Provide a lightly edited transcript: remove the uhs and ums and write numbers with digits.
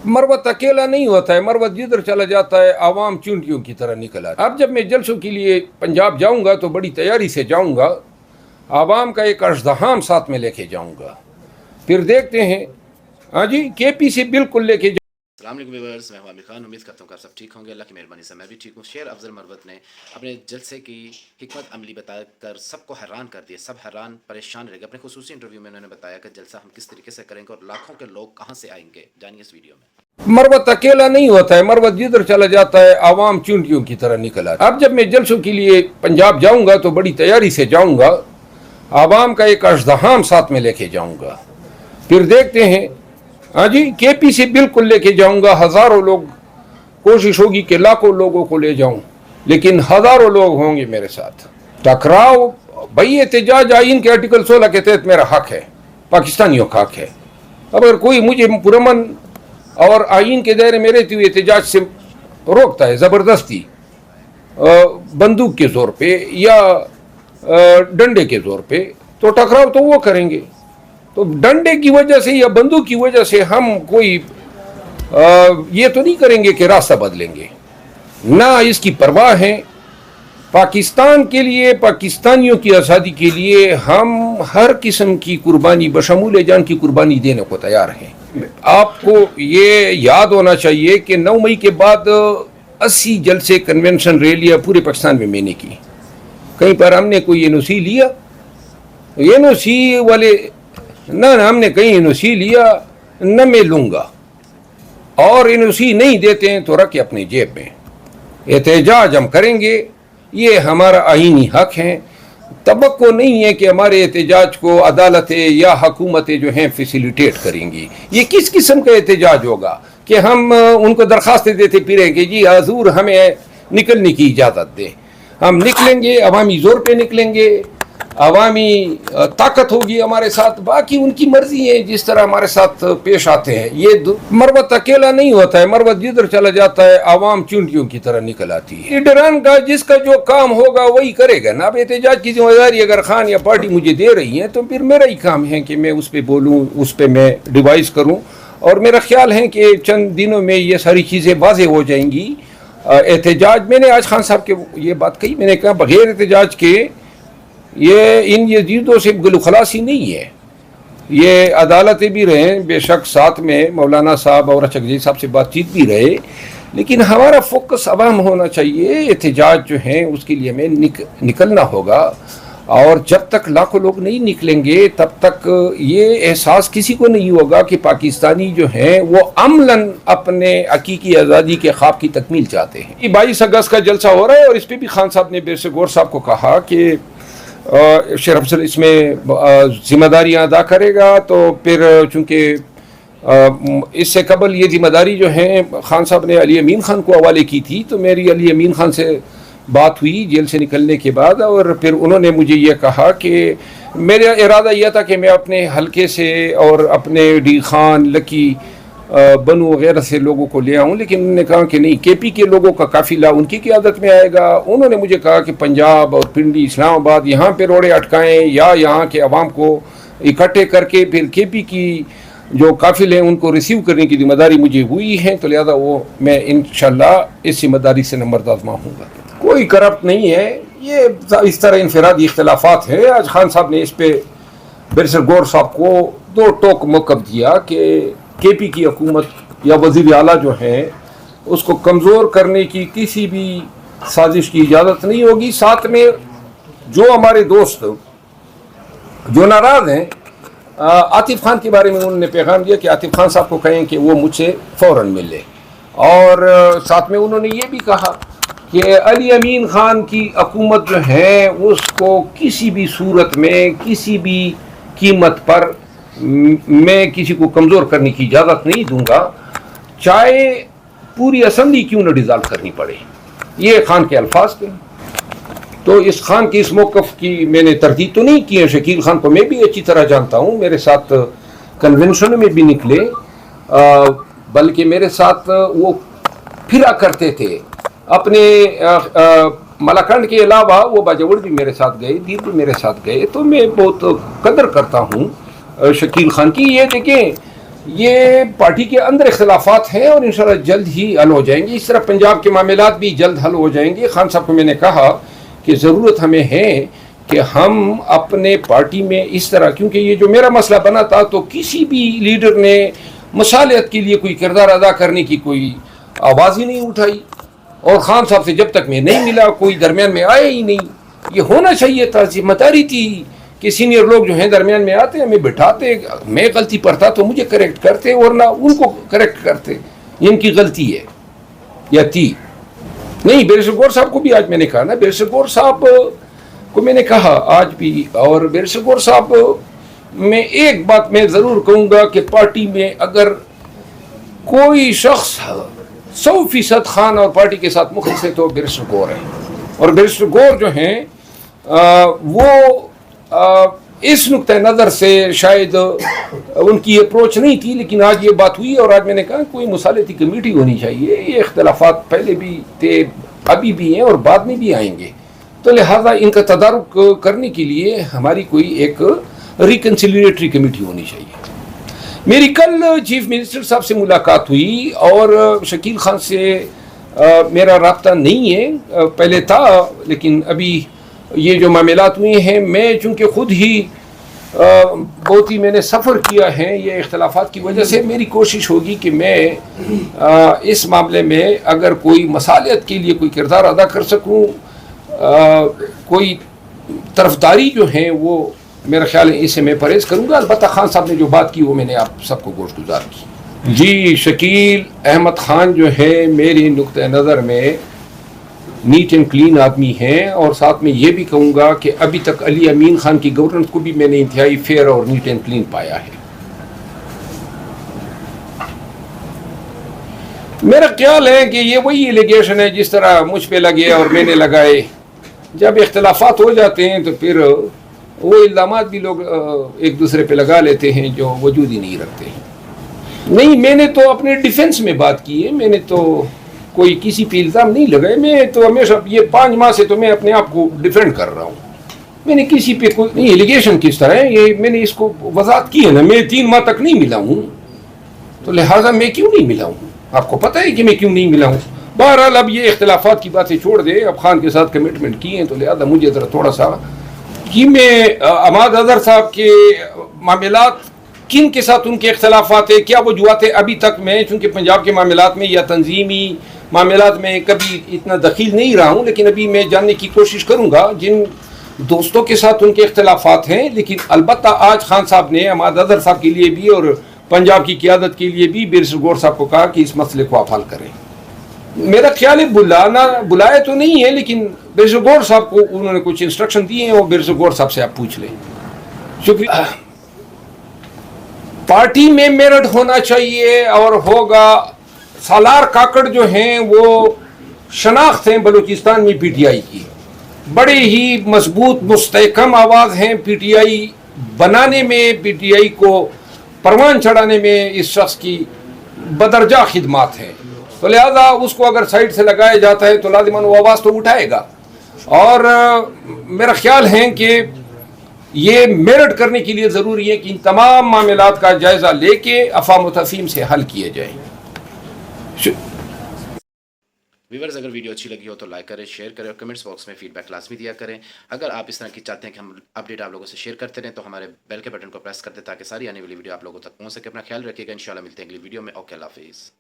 मरवत अकेला नहीं होता है, मरवत जिधर चला जाता है आवाम चूंटियों की तरह निकल आता है। अब जब मैं जलसों के लिए पंजाब जाऊंगा तो बड़ी तैयारी से जाऊंगा, आवाम का एक अज़्दहाम साथ में लेके जाऊंगा, फिर देखते हैं। हाँ जी, केपी से बिल्कुल लेके अस्सलाम वालेकुम व्यूअर्स, मैं हूं आमिर खान। उम्मीद करता हूं कि आप सब ठीक होंगे। अल्लाह की मेहरबानी से मैं भी ठीक हूं। शेर अफजल मरवत ने अपने जलसे की हिकमत अमली बताकर सबको हैरान कर दिया, सब हैरान परेशान रह गए। अपने खुसूसी इंटरव्यू में उन्होंने बताया कि जलसा हम किस तरीके से करेंगे और लाखों के लोग कहां से आएंगे, जानिए इस वीडियो में। मरवत अकेला नहीं होता है, मरवत जिधर चला जाता है आवाम चूंटियों की तरह निकल आता है। अब जब मैं जलसों के लिए पंजाब जाऊंगा तो बड़ी तैयारी से जाऊंगा, आवाम का एक अज़्दहाम साथ में लेके जाऊंगा, फिर देखते हैं। हाँ जी, केपी से बिल्कुल लेके जाऊंगा। हज़ारों लोग, कोशिश होगी कि लाखों लोगों को ले जाऊं, लेकिन हज़ारों लोग होंगे मेरे साथ। टकराव भाई, एहतजाज आइन के आर्टिकल 16 के तहत मेरा हक है, पाकिस्तानियों का हक है। अगर कोई मुझे पुरमन और आइन के दायरे में रहते हुए एहतजाज से रोकता है ज़बरदस्ती, बंदूक के ज़ोर पे या डंडे के ज़ोर पे, तो टकराव तो वो करेंगे। तो डंडे की वजह से या बंदूक की वजह से हम कोई ये तो नहीं करेंगे कि रास्ता बदलेंगे, ना इसकी परवाह है। पाकिस्तान के लिए, पाकिस्तानियों की आज़ादी के लिए हम हर किस्म की कुर्बानी, बशमूल जान की कुर्बानी देने को तैयार हैं। आपको ये याद होना चाहिए कि 9 मई के बाद 80 जलसे, कन्वेंशन, रैलियाँ पूरे पाकिस्तान में मैंने की। कहीं पर हमने कोई एनओसी लिया? एनओसी वाले ना, हमने कहीं एनओसी लिया न मैं लूँगा, और एनओसी नहीं देते हैं तो रख अपनी जेब में। एहतजाज हम करेंगे, ये हमारा आईनी हक है। तवक्को नहीं है कि हमारे एहतजाज को अदालतें या हुकूमतें जो हैं फैसिलिटेट करेंगी। ये किस किस्म का एहतजाज होगा कि हम उनको दरख्वास्तें देते फिरेंगे, जी हजूर हमें निकलने की इजाज़त दें। हम निकलेंगे, अवामी ज़ोर पे निकलेंगे, अवामी ताकत होगी हमारे साथ। बाकी उनकी मर्जी है जिस तरह हमारे साथ पेश आते हैं। ये मरवत अकेला नहीं होता है, मरवत जिधर चला जाता है आवाम चूंटियों की तरह निकल आती है। लीडरान का जिसका जो काम होगा वही करेगा ना। अब एहतजाज की जिम्मेदारी अगर खान या पार्टी मुझे दे रही है तो फिर मेरा ही काम है कि मैं उस पर बोलूँ, उस पर मैं डिवाइस करूँ, और मेरा ख्याल है कि चंद दिनों में ये सारी चीज़ें वाज़ेह हो जाएंगी। एहतजाज, मैंने आज खान साहब के ये बात कही, मैंने कहा बग़ैर एहतजाज के ये इन यजीदों से गुलखलासी नहीं है। ये अदालतें भी रहें, बेशक साथ में मौलाना साहब और चकजी साहब से बातचीत भी रहे, लेकिन हमारा फोकस अवाम होना चाहिए। एहतजाज जो हैं उसके लिए हमें निकलना होगा, और जब तक लाखों लोग नहीं निकलेंगे तब तक ये एहसास किसी को नहीं होगा कि पाकिस्तानी जो हैं वो अमलन अपने हकीकी आज़ादी के ख्वाब की तकमील चाहते हैं। 22 अगस्त का जलसा हो रहा है और इस पर भी खान साहब ने बेशक गौर साहब को कहा कि शेर अफजल इसमें ज़िम्मेदारियाँ अदा करेगा। तो फिर चूँकि इससे कबल ये ज़िम्मेदारी जो है खान साहब ने अली अमीन खान को हवाले की थी, तो मेरी अली अमीन खान से बात हुई जेल से निकलने के बाद, और फिर उन्होंने मुझे ये कहा कि मेरा इरादा यह था कि मैं अपने हलके से और अपने डी खान, लकी, बनू वगैरह से लोगों को ले आऊँ, लेकिन उन्होंने कहा कि नहीं, केपी के लोगों का काफ़िला उनकी क़ियादत में आएगा। उन्होंने मुझे कहा कि पंजाब और पिंडी, इस्लामाबाद, यहाँ पे रोड़े अटकाएँ या यहाँ के अवाम को इकट्ठे करके फिर केपी की जो काफ़िले हैं उनको रिसीव करने की जिम्मेदारी मुझे हुई है। तो लिहाजा वो मैं इंशाल्लाह इस जिम्मेदारी से नंबरदार हूँगा। कोई करप्ट नहीं है, ये इस तरह इनफरादी इख्तलाफात है। आज खान साहब ने इस पर बैरिस्टर गौर साहब को 2 टोक मौक़िफ़ दिया कि केपी की हुकूमत या वज़ीर आला जो है उसको कमज़ोर करने की किसी भी साजिश की इजाज़त नहीं होगी। साथ में जो हमारे दोस्त जो नाराज़ हैं, आतिफ खान के बारे में उन्होंने पैगाम दिया कि आतिफ खान साहब को कहें कि वो मुझसे फ़ौरन मिले, और साथ में उन्होंने ये भी कहा कि अली अमीन खान की हुकूमत जो है उसको किसी भी सूरत में, किसी भी कीमत पर मैं किसी को कमज़ोर करने की इजाज़त नहीं दूंगा, चाहे पूरी असम्बली क्यों न डिज़ाल्व करनी पड़े। ये खान के अल्फाज थे। तो इस खान की इस मौक़िफ़ की मैंने तरदीद तो नहीं की है। शकील खान को मैं भी अच्छी तरह जानता हूँ, मेरे साथ कन्वेंशन में भी निकले, बल्कि मेरे साथ वो फिरा करते थे। अपने मलाकंड के अलावा वो बाजवड़ भी मेरे साथ गए, दीर भी मेरे साथ गए। तो मैं बहुत कदर करता हूँ शकील खान की। ये देखें یہ پارٹی کے اندر اختلافات ہیں اور انشاءاللہ جلد ہی حل ہو جائیں گے. اس طرح پنجاب کے معاملات بھی جلد حل ہو جائیں گے. خان صاحب کو میں نے کہا کہ ضرورت ہمیں ہے کہ ہم اپنے پارٹی میں اس طرح, کیونکہ یہ جو میرا مسئلہ بنا تھا تو کسی بھی لیڈر نے مصالحت کے لیے کوئی کردار ادا کرنے کی کوئی آواز ہی نہیں اٹھائی, اور خان صاحب سے جب تک میں نہیں ملا کوئی درمیان میں آیا ہی نہیں. یہ ہونا چاہیے تھا, ذمہ داری تھی کہ سینئر لوگ جو ہیں درمیان میں آتے, ہمیں بٹھاتے, میں غلطی پر تھا تو مجھے کریکٹ کرتے اور نہ ان کو کریکٹ کرتے. ان کی غلطی ہے یا تھی نہیں. بیرسٹر گور صاحب کو بھی آج میں نے کہا نا, بیرسٹر گور صاحب کو میں نے کہا آج بھی, اور بیرسٹر گور صاحب میں ایک بات میں ضرور کہوں گا کہ پارٹی میں اگر کوئی شخص 100% خان اور پارٹی کے ساتھ مخلص ہے تو بیرسٹر گور ہے. اور بیرسٹر گور جو ہیں وہ اس نقطۂ نظر سے شاید ان کی اپروچ نہیں تھی, لیکن آج یہ بات ہوئی اور آج میں نے کہا کوئی مصالحتی کمیٹی ہونی چاہیے. یہ اختلافات پہلے بھی تھے, ابھی بھی ہیں اور بعد میں بھی آئیں گے, تو لہٰذا ان کا تدارک کرنے کے لیے ہماری کوئی ایک ریکنسیلیٹری کمیٹی ہونی چاہیے. میری کل چیف منسٹر صاحب سے ملاقات ہوئی اور شکیل خان سے میرا رابطہ نہیں ہے, پہلے تھا لیکن ابھی یہ جو معاملات ہوئے ہیں, میں چونکہ خود ہی بہت ہی میں نے سفر کیا ہے یہ اختلافات کی وجہ سے, میری کوشش ہوگی کہ میں اس معاملے میں اگر کوئی مصالحت کے لیے کوئی کردار ادا کر سکوں, کوئی طرفداری جو ہیں وہ میرا خیال ہے اس سے میں پرہیز کروں گا. البتہ خان صاحب نے جو بات کی وہ میں نے آپ سب کو گوش گزار کی. جی, شکیل احمد خان جو ہے میری نقطۂ نظر میں نیٹ اینڈ کلین آدمی ہیں, اور ساتھ میں یہ بھی کہوں گا کہ ابھی تک علی امین خان کی گورننس کو بھی میں نے انتہائی فیئر اور نیٹ اینڈ کلین پایا ہے. میرا خیال ہے کہ یہ وہی ایلیگیشن ہے جس طرح مجھ پہ لگے اور میں نے لگائے. جب اختلافات ہو جاتے ہیں تو پھر وہ الزامات بھی لوگ ایک دوسرے پہ لگا لیتے ہیں جو وجود ہی نہیں رکھتے ہیں. نہیں, میں نے تو اپنے ڈیفنس میں بات کی ہے, میں نے تو کوئی کسی پہ الزام نہیں لگائے. میں تو ہمیشہ یہ 5 ماہ سے تو میں اپنے آپ کو ڈیفینڈ کر رہا ہوں. میں نے کسی پہ کوئی نہیں, ایلیگیشن کس طرح ہے یہ میں نے اس کو وضاحت کی ہے نا. میں 3 ماہ تک نہیں ملا ہوں, تو لہٰذا میں کیوں نہیں ملا ہوں, آپ کو پتہ ہے کہ میں کیوں نہیں ملا ہوں. بہرحال اب یہ اختلافات کی باتیں چھوڑ دے, اب خان کے ساتھ کمٹمنٹ کی ہیں تو لہٰذا مجھے ذرا تھوڑا سا کہ میں عماد اظہر صاحب کے معاملات کن کے ساتھ ان کے اختلافات ہیں, کیا وجوہات ہیں, ابھی تک میں چونکہ پنجاب کے معاملات میں یا تنظیمی معاملات میں کبھی اتنا دخیل نہیں رہا ہوں, لیکن ابھی میں جاننے کی کوشش کروں گا جن دوستوں کے ساتھ ان کے اختلافات ہیں. لیکن البتہ آج خان صاحب نے عماد اظہر صاحب کے لیے بھی اور پنجاب کی قیادت کے لیے بھی بیرسٹر گور صاحب کو کہا کہ اس مسئلے کو آپ حل کریں. میرا خیال ہے بلائے تو نہیں ہے, لیکن بیرسٹر گور صاحب کو انہوں نے کچھ انسٹرکشن دیے ہیں, وہ بیرسٹر گور صاحب سے آپ پوچھ لیں. شکریہ. پارٹی میں میرٹ ہونا چاہیے اور ہوگا. سالار کاکڑ جو ہیں وہ شناخت ہیں بلوچستان میں پی ٹی آئی کی, بڑے ہی مضبوط مستحکم آواز ہیں پی ٹی آئی بنانے میں, پی ٹی آئی کو پروان چڑھانے میں اس شخص کی بدرجہ خدمات ہیں. تو لہذا اس کو اگر سائڈ سے لگایا جاتا ہے تو لازماً وہ آواز تو اٹھائے گا. اور میرا خیال ہے کہ یہ میرٹ کرنے کے لیے ضروری ہے کہ ان تمام معاملات کا جائزہ لے کے افہام و تفہیم سے حل کیے جائیں. ویورز, اگر ویڈیو اچھی لگی ہو تو لائک کریں, شیئر کریں اور کمنٹس باکس میں فیڈ بیک لازمی دیا کریں. اگر آپ اس طرح کی چاہتے ہیں کہ ہم اپڈیٹ آپ لوگوں سے شیئر کرتے رہیں تو ہمارے بیل کے بٹن کو پریس کر دیں تاکہ ساری آنے والی ویڈیو آپ لوگوں تک پہنچ سکے. اپنا خیال رکھیے گا, انشاءاللہ ملتے ہیں اگلی ویڈیو میں. اوکے, اللہ حافظ.